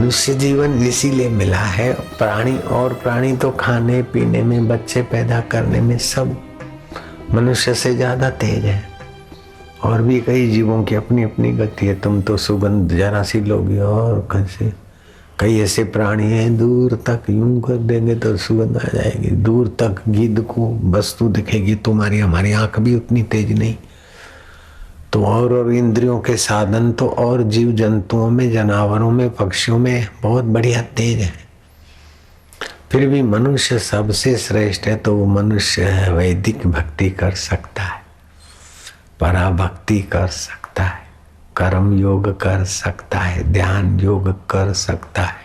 मनुष्य जीवन इसीलिए मिला है। प्राणी तो खाने पीने में, बच्चे पैदा करने में सब मनुष्य से ज्यादा तेज है। और भी कई जीवों की अपनी अपनी गति है। तुम तो सुगंध जरा सी लोगे और कैसे कई ऐसे प्राणी हैं दूर तक यूं कर देंगे तो सुगंध आ जाएगी। दूर तक गिद्ध को वस्तु दिखेगी, तुम्हारी हमारी आंख भी उतनी तेज नहीं। तो और इंद्रियों के साधन तो और जीव जंतुओं में, जानवरों में, पक्षियों में बहुत बढ़िया तेज है। फिर भी मनुष्य सबसे श्रेष्ठ है। तो वो मनुष्य है वैदिक भक्ति कर सकता है, पराभक्ति कर सकता है, कर्म योग कर सकता है, ध्यान योग कर सकता है,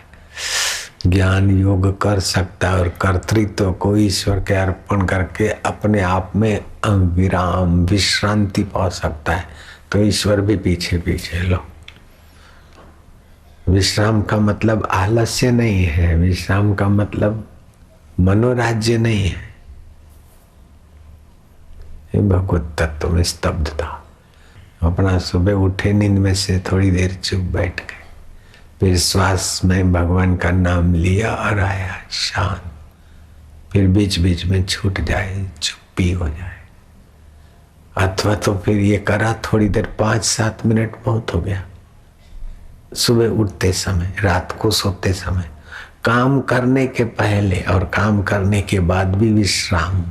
ज्ञान योग कर सकता है और कर्तृत्व को ईश्वर के अर्पण करके अपने आप में विराम विश्रांति पा सकता है। तो ईश्वर भी पीछे पीछे लो। विश्राम का मतलब आलस्य नहीं है, विश्राम का मतलब मनोराज्य नहीं है। भगवत तत्व में स्तब्धता। अपना सुबह उठे नींद में से थोड़ी देर चुप बैठ गए, फिर श्वास में भगवान का नाम लिया और आया शांत। फिर बीच बीच में छूट जाए, चुप्पी हो जाए। अथवा तो फिर ये करा थोड़ी देर, 5-7 मिनट बहुत हो गया। सुबह उठते समय, रात को सोते समय, काम करने के पहले और काम करने के बाद भी विश्राम।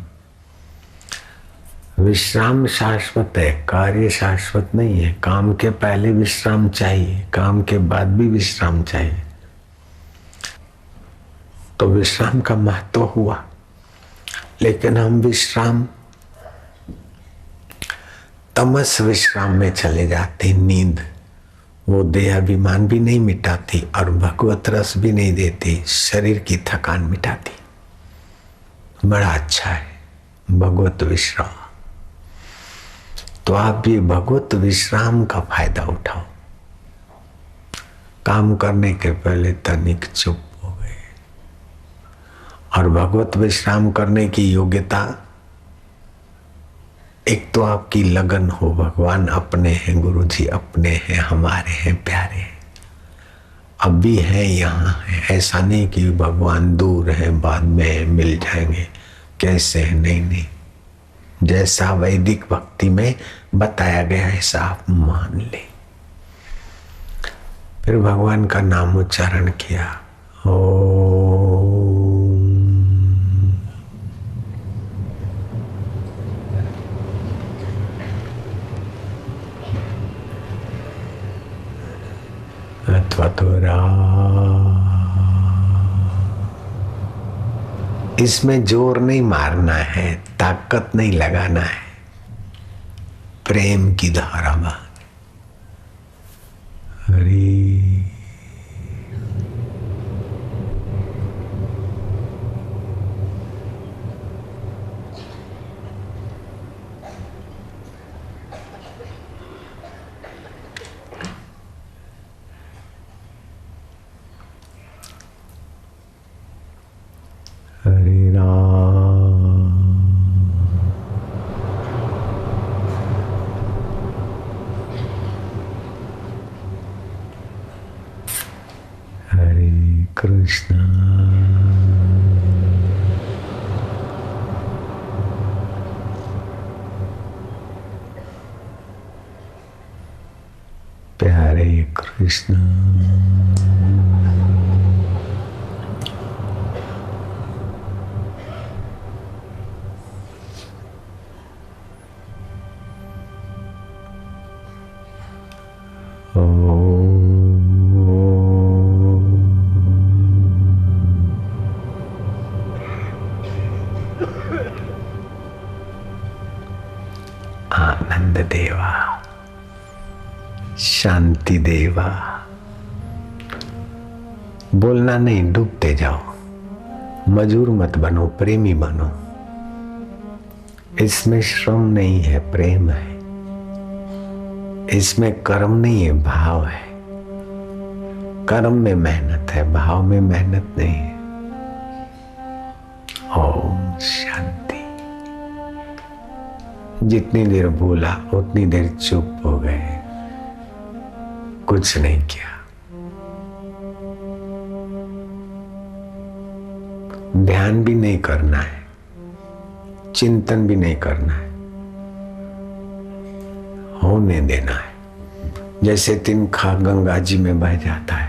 विश्राम शाश्वत है, कार्य शाश्वत नहीं है। काम के पहले विश्राम चाहिए, काम के बाद भी विश्राम चाहिए। तो विश्राम का महत्व हुआ। लेकिन हम विश्राम तमस विश्राम में चले जाते। नींद वो देह अभिमान भी नहीं मिटाती और भगवत रस भी नहीं देती, शरीर की थकान मिटाती। बड़ा अच्छा है भगवत विश्राम। तो आप भी भगवत विश्राम का फायदा उठाओ। काम करने के पहले तनिक चुप हो गए। और भगवत विश्राम करने की योग्यता, एक तो आपकी लगन हो, भगवान अपने हैं, गुरु जी अपने हैं, हमारे हैं, प्यारे हैं, अब भी हैं, यहाँ है। ऐसा नहीं कि भगवान दूर है, बाद में मिल जाएंगे, कैसे है, नहीं नहीं। जैसा वैदिक भक्ति में बताया गया ऐसा आप मान ले। फिर भगवान का नाम उच्चारण किया, ओम। अथवा तो इसमें जोर नहीं मारना है, ताकत नहीं लगाना है, प्रेम की धारा बहानी। हरि हरे राम हरे कृष्ण प्यारे कृष्ण आनंद देवा, शांति देवा। बोलना नहीं, डूबते जाओ। मजूर मत बनो, प्रेमी बनो। इसमें श्रम नहीं है, प्रेम है। इसमें कर्म नहीं है, भाव है। कर्म में मेहनत है, भाव में मेहनत नहीं है। ओम शांति। जितनी देर बोला उतनी देर चुप हो गए, कुछ नहीं किया। ध्यान भी नहीं करना है, चिंतन भी नहीं करना है, होने देना है। जैसे तिनखा गंगा जी में बह जाता है,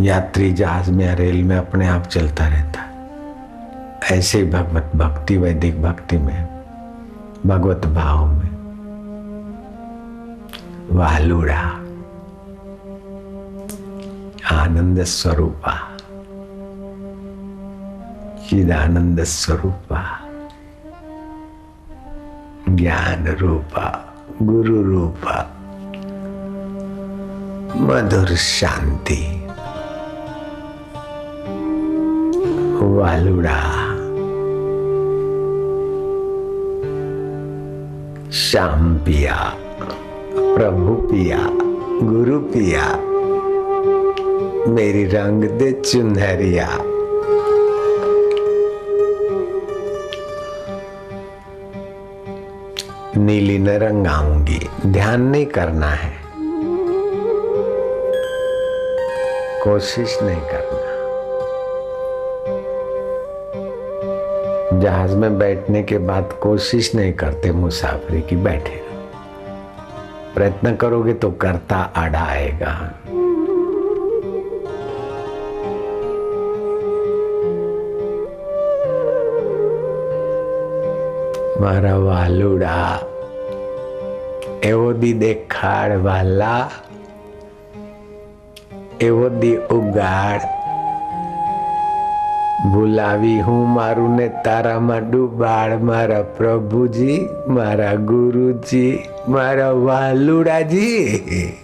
यात्री जहाज में या रेल में अपने आप चलता रहता है, ऐसे ही भगवत भक्ति, वैदिक भक्ति में, भगवत भाव में वालुड़ा आनंद स्वरूपा, चिदानंद स्वरूपा, ज्ञान रूपा, गुरु रूपा, मधुर शांति वालुड़ा श्याम पिया, प्रभु पिया, गुरु पिया, मेरी रंग दे चुनहरिया। नीली न रंगाऊंगी, ध्यान नहीं करना है, कोशिश नहीं करना। जहाज में बैठने के बाद कोशिश नहीं करते मुसाफरी की, बैठे रहो। प्रयत्न करोगे तो करता आड़ा आएगा। मारा वालुड़ा एवो दी देखाड़ वाला, एवो दी उगाड़, बुलावी हूँ मारू ने तारा में डूबाड़। मारा प्रभु जी, मारा गुरु जी, मारा वालुड़ा जी।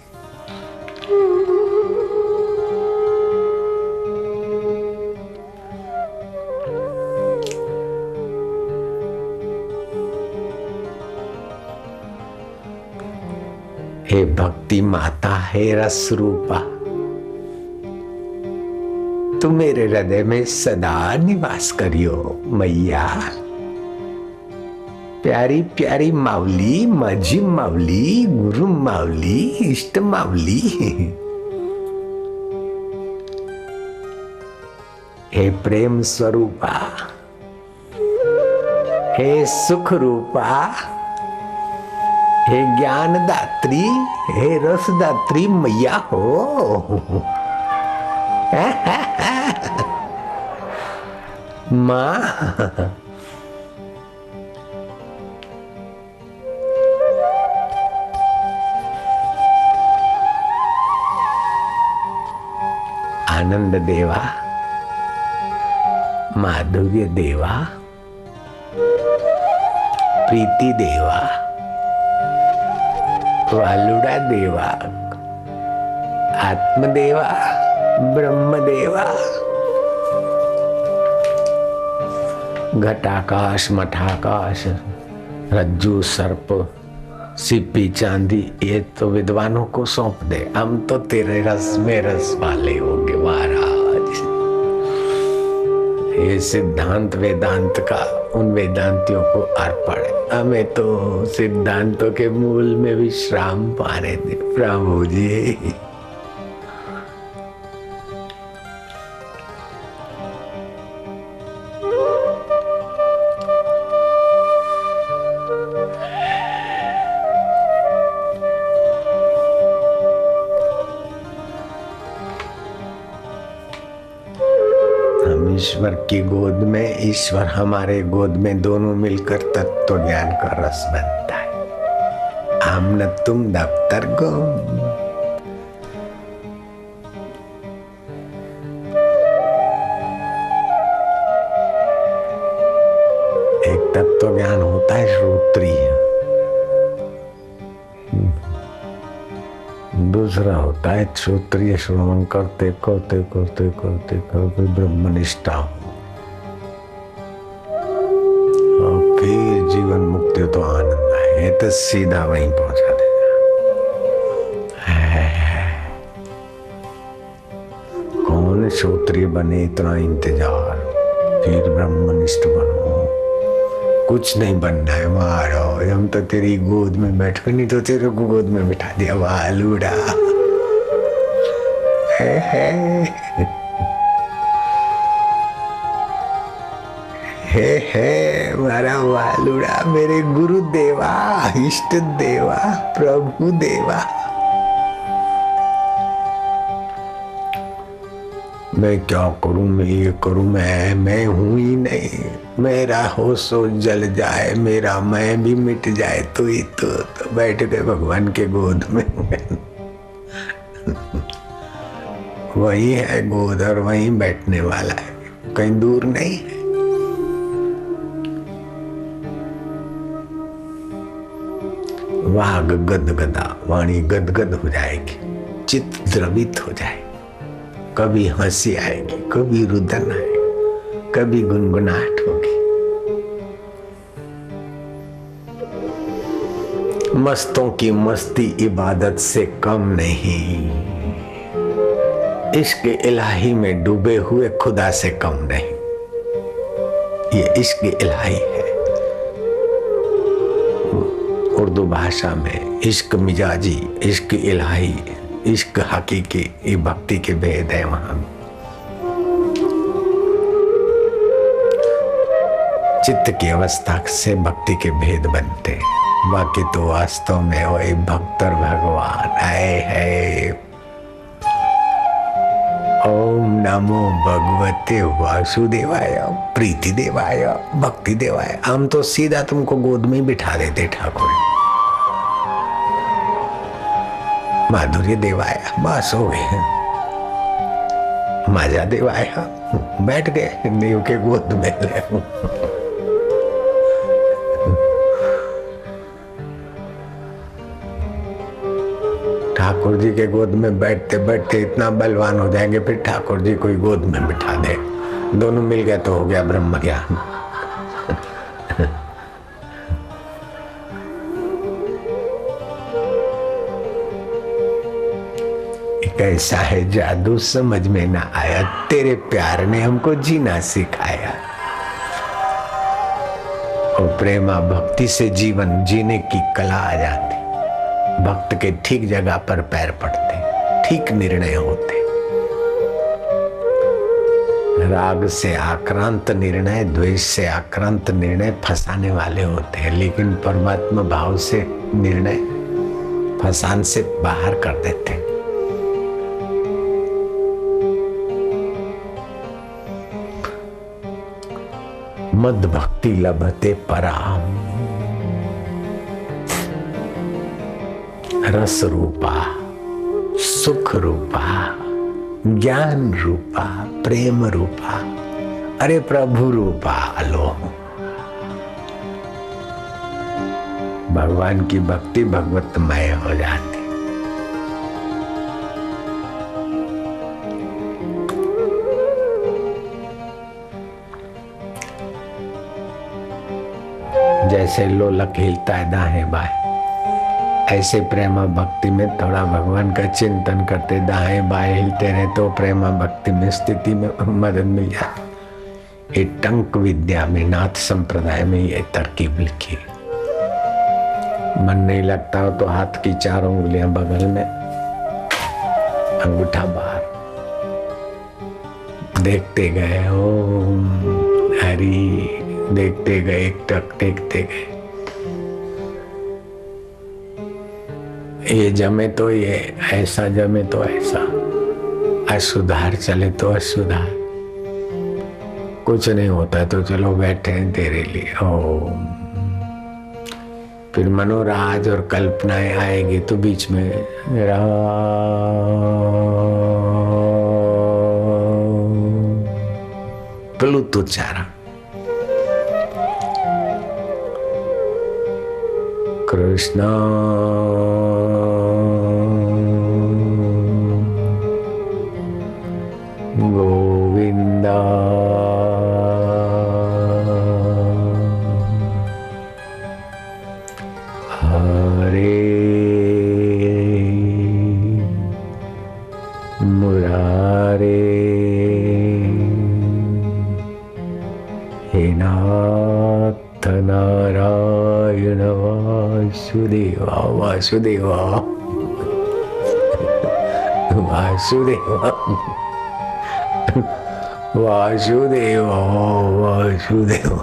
हे भक्ति माता, हे रस रूपा, तू मेरे हृदय में सदा निवास करियो मैया। प्यारी प्यारी मावली, माझी मावली, गुरु मावली, इष्ट मावली। हे प्रेम स्वरूपा, हे सुख रूपा, हे ज्ञान दात्री, हे रस दात्री मैया हो। माँ आनंद देवा, माधुर्य देवा, प्रीति देवा, वालुड़ा देवा, आत्मदेवा, ब्रह्मदेवा, घटाकाश, मठाकाश, रज्जू, सर्प, सिप्पी, चांदी, ये तो विद्वानों को सौंप दे। हम तो तेरे रस में रस वाले होंगे महाराज। ये सिद्धांत वेदांत का उन वेदांतियों को अर्पण है। हमें तो सिद्धांतों के मूल में विश्राम पाने दे प्रभु जी। ईश्वर की गोद में, ईश्वर हमारे गोद में, दोनों मिलकर तत्व ज्ञान का रस बनता है। हम न तुम दफ्तर गो, एक तत्व ज्ञान होता है श्रोत्रिय, दूसरा होता है श्रोत्रिय श्रवण करते करते करते करते करते ब्रह्मनिष्ठा हो और फिर जीवन मुक्ति तो आनंद है, तो सीधा वहीं पहुंचा देगा। कौन श्रोत्रिय बने इतना इंतजार, फिर ब्रह्मनिष्ठ बनो। कुछ नहीं बनना है, मारो हम तो तेरी गोद में बैठ कर, नहीं तो तेरे को गोद में बिठा दिया वालुड़ा। हे मारा वालुड़ा, मेरे गुरु देवा, इष्ट देवा, प्रभु देवा। मैं क्या करूं, मैं ये करूं, मैं हूं ही नहीं। मेरा होश जल जाए, मेरा मैं भी मिट जाए तो ही तो बैठ गए भगवान के गोद में। वही है गोद और वही बैठने वाला है, कहीं दूर नहीं है। वाग गदगदा, वाणी गदगद हो जाएगी, चित्त द्रवित हो जाएगी। कभी हंसी आएगी, कभी रुदन आएगी, कभी गुनगुनाहट होगी। मस्तों की मस्ती इबादत से कम नहीं, इश्क इलाही में डूबे हुए खुदा से कम नहीं। ये इश्क इलाही है। उर्दू भाषा में इश्क मिजाजी, इश्क इलाही, इश्क हकीकी, ये भक्ति के भेद है। वहां चित्त की अवस्था से भक्ति के भेद बनते, बाकी तो वास्तव में वही भक्त और भगवान आए है। ओम नमो भगवते वासुदेवाय, प्रीति देवाय, भक्ति देवाय। हम तो सीधा तुमको गोद में बिठा देते ठाकुर, माधुर्य देवाया, बस हो गए। मजा देवाया, बैठ गए नीव के गोद में। ठाकुर जी के गोद में बैठते बैठते इतना बलवान हो जाएंगे, फिर ठाकुर जी कोई गोद में बिठा दे, दोनों मिल गए तो हो गया ब्रह्म ज्ञान। कैसा है जादू समझ में ना आया, तेरे प्यार ने हमको जीना सिखाया। और प्रेमा भक्ति से जीवन जीने की कला आ जाती। भक्त के ठीक जगह पर पैर पड़ते, ठीक निर्णय होते। राग से आक्रांत निर्णय, द्वेष से आक्रांत निर्णय फंसाने वाले होते हैं, लेकिन परमात्मा भाव से निर्णय फसान से बाहर कर देते हैं। मद भक्ति लभते पराम, रस रूपा, सुख रूपा, ज्ञान रूपा, प्रेम रूपा, अरे प्रभु रूपा लो। भगवान की भक्ति भगवतमय हो जाती। जैसे लोलक हिलता है दाएं बाएं, ऐसे प्रेमा भक्ति में थोड़ा भगवान का चिंतन करते दाएं बाएं हिलते रहे तो प्रेमा भक्ति में स्थिति में मदद मिल जाती। ये टंक विद्या में, नाथ संप्रदाय में ये तरकीब लिखी। मन नहीं लगता हो तो हाथ की चारों उंगलियां बगल में, अंगूठा बाहर, देखते गए ओम हरि, देखते गए टक, देखते गए। ये जमे तो ये, ऐसा जमे तो ऐसा, असुधार चले तो असुधार, कुछ नहीं होता तो चलो बैठे हैं तेरे लिए ओम। फिर मनोराज और कल्पनाएं आएगी तो बीच में राम, प्लुत उच्चारण, कृष्णा गोविंदा हरे मुरारे, हे नाथ नारायण वासुदेवा, वासुदेवा वासुदेवा। वासुदेव वासुदेव।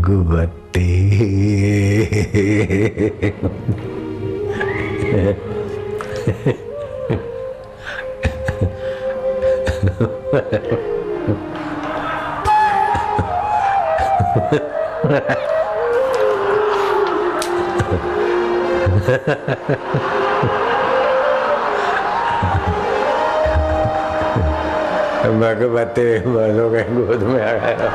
भगवते भगवते मजो के गोद में आ गया।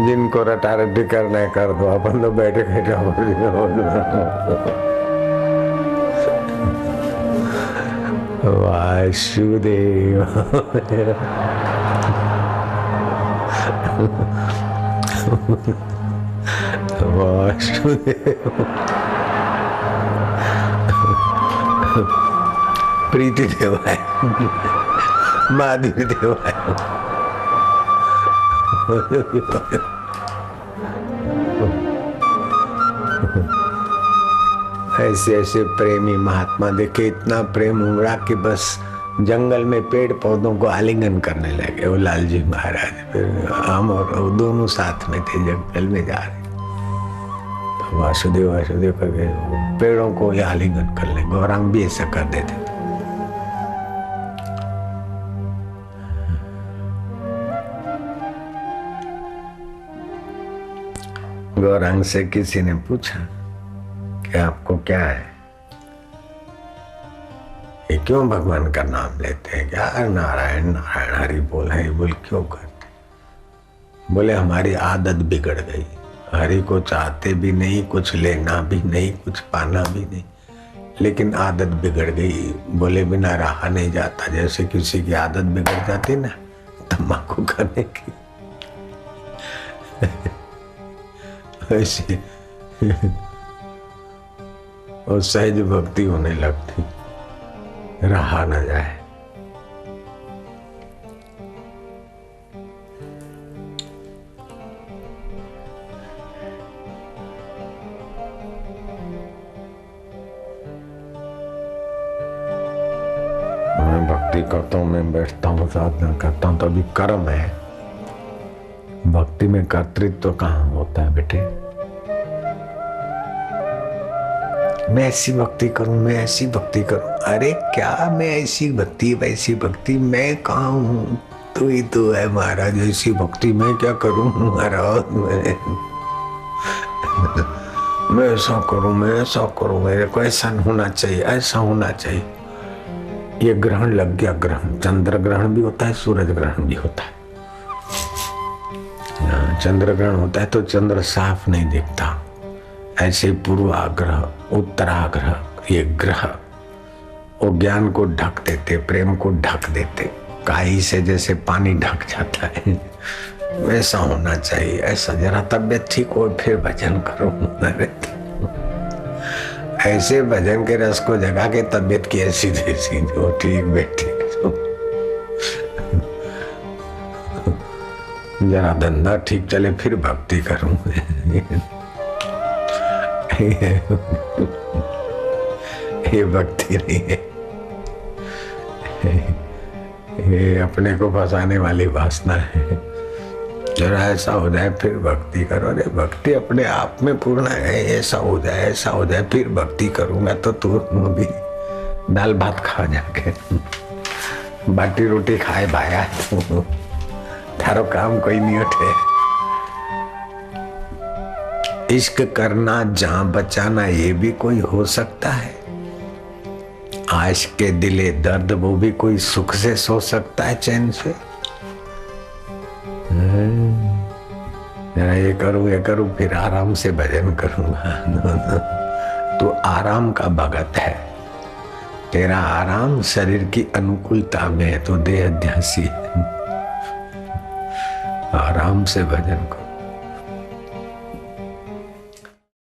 जिनको रटा रटी करना है कर दो, अपन तो बैठे बैठे वासुदेव वासुदेव। प्रीति देवाय माधुरी देवाय। ऐसे ऐसे प्रेमी महात्मा देखे, इतना प्रेम उमड़ा कि बस जंगल में पेड़ पौधों को आलिंगन करने लगे वो लालजी महाराज। फिर हम और वो दोनों साथ में थे, जंगल में जा रहे तो वासुदेव वासुदेव करके पेड़ों को ये आलिंगन कर ले। गौरांग भी ऐसा कर देते थे। गौरांग से किसी ने पूछा कि आपको क्या है, ये क्यों भगवान का नाम लेते हैं? क्या नारायण नारायण हरि बोल क्यों करते? बोले हमारी आदत बिगड़ गई, हरि को चाहते भी नहीं, कुछ लेना भी नहीं, कुछ पाना भी नहीं, लेकिन आदत बिगड़ गई। बोले बिना रहा नहीं जाता। जैसे किसी की आदत बिगड़ जाती ना तम्बाकू करने की, ऐसे और सहज भक्ति होने लगती, रहा न जाए। मैं भक्ति करता हूँ, मैं बैठता हूँ, साधना करता हूँ, तो अभी कर्म है। भक्ति में कर्तृत्व तो कहाँ होता है बेटे? मैं ऐसी भक्ति करूं, मैं ऐसी भक्ति करूं। अरे क्या मैं ऐसी भक्ति वैसी भक्ति, मैं कहाँ हूँ? तू ही तो है महाराज। ऐसी भक्ति मैं क्या करूं महाराज? मैं ऐसा करूं, मैं ऐसा करूं, मेरे को ऐसा होना चाहिए, ऐसा होना चाहिए। ये ग्रहण लग गया। ग्रहण, चंद्र ग्रहण भी होता है, सूरज ग्रहण भी होता है। चंद्र ग्रहण होता है तो चंद्र साफ नहीं दिखता। ऐसे पूर्वाग्रह उत्तराग्रह ये ग्रह वो ज्ञान को ढक देते, प्रेम को ढक देते। काई से जैसे पानी ढक जाता है वैसा होना चाहिए। ऐसा जरा तबियत ठीक हो फिर भजन करो। ऐसे भजन के रस को जगा के तबियत की ऐसी जैसी जो ठीक बैठी, जरा धंधा ठीक चले फिर भक्ति करूं। ये भक्ति नहीं है, ये अपने को फंसाने वाली वासना है। जरा ऐसा हो जाए फिर भक्ति करो। अरे भक्ति अपने आप में पूर्ण है। ऐसा हो जाए फिर भक्ति करूंगा तो तू भी दाल भात खा जाके बाटी रोटी खाए भाया थारो काम कोई नहीं उठे। इश्क करना जान बचाना ये भी कोई हो सकता है। आशिक के दिले दर्द वो भी कोई सुख से सो सकता है चैन से। ये करूं फिर आराम से भजन करूंगा। तो आराम का भगत है। तेरा आराम शरीर की अनुकूलता में है तो देह अध्यासी है। आराम से भजन करो।